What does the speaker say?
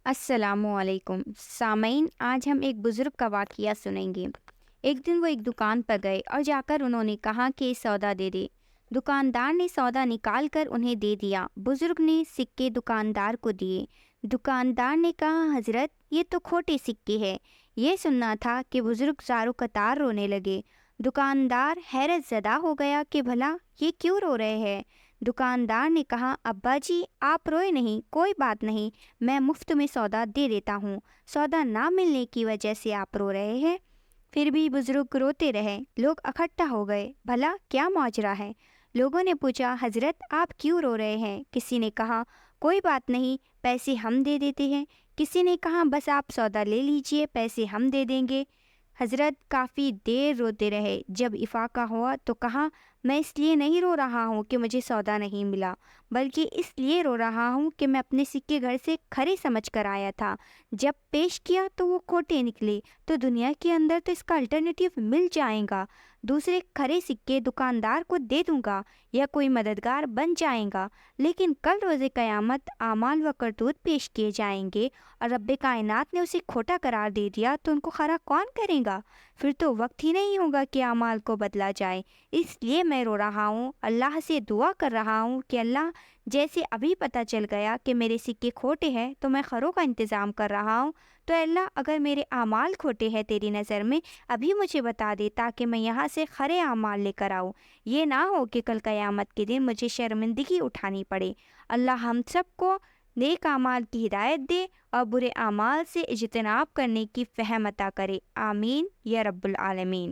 السلام علیکم سامعین، آج ہم ایک بزرگ کا واقعہ سنیں گے۔ ایک دن وہ ایک دکان پر گئے اور جا کر انہوں نے کہا کہ سودا دے دے۔ دکاندار نے سودا نکال کر انہیں دے دیا۔ بزرگ نے سکے دکاندار کو دیے۔ دکاندار نے کہا، حضرت یہ تو کھوٹے سکے ہیں۔ یہ سننا تھا کہ بزرگ زاروں قطار رونے لگے۔ دکاندار حیرت زدہ ہو گیا کہ بھلا یہ کیوں رو رہے ہیں۔ دکاندار نے کہا، ابا جی آپ روئے نہیں، کوئی بات نہیں، میں مفت میں سودا دے دیتا ہوں۔ سودا نہ ملنے کی وجہ سے آپ رو رہے ہیں۔ پھر بھی بزرگ روتے رہے۔ لوگ اکٹھا ہو گئے، بھلا کیا ماجرا ہے؟ لوگوں نے پوچھا، حضرت آپ کیوں رو رہے ہیں؟ کسی نے کہا، کوئی بات نہیں، پیسے ہم دے دیتے ہیں۔ کسی نے کہا، بس آپ سودا لے لیجئے، پیسے ہم دے دیں گے۔ حضرت کافی دیر روتے رہے۔ جب افاقہ ہوا تو کہا، میں اس لیے نہیں رو رہا ہوں کہ مجھے سودا نہیں ملا، بلکہ اس لیے رو رہا ہوں کہ میں اپنے سکے گھر سے کھرے سمجھ کر آیا تھا۔ جب پیش کیا تو وہ کھوٹے نکلے، تو دنیا کے اندر تو اس کا الٹرنیٹیو مل جائے گا۔ دوسرے کھرے سکے دکاندار کو دے دوں گا یا کوئی مددگار بن جائے گا، لیکن کل روز قیامت اعمال و کرتوت پیش کیے جائیں گے اور رب کائنات نے اسے کھوٹا قرار دے دیا تو ان کو کھرا کون کرے گا؟ پھر تو وقت ہی نہیں ہوگا کہ اعمال کو بدلا جائے۔ اس لیے میں رو رہا ہوں، اللہ سے دعا کر رہا ہوں کہ اللہ، جیسے ابھی پتہ چل گیا کہ میرے سکے کھوٹے ہیں تو میں خروں کا انتظام کر رہا ہوں، تو اللہ اگر میرے اعمال کھوٹے ہیں تیری نظر میں ابھی مجھے بتا دے تاکہ میں یہاں سے کھرے اعمال لے کر آؤں۔ یہ نہ ہو کہ کل قیامت کے دن مجھے شرمندگی اٹھانی پڑے۔ اللہ ہم سب کو نیک اعمال کی ہدایت دے اور برے اعمال سے اجتناب کرنے کی فہم عطا کرے۔ آمین یا رب العالمین۔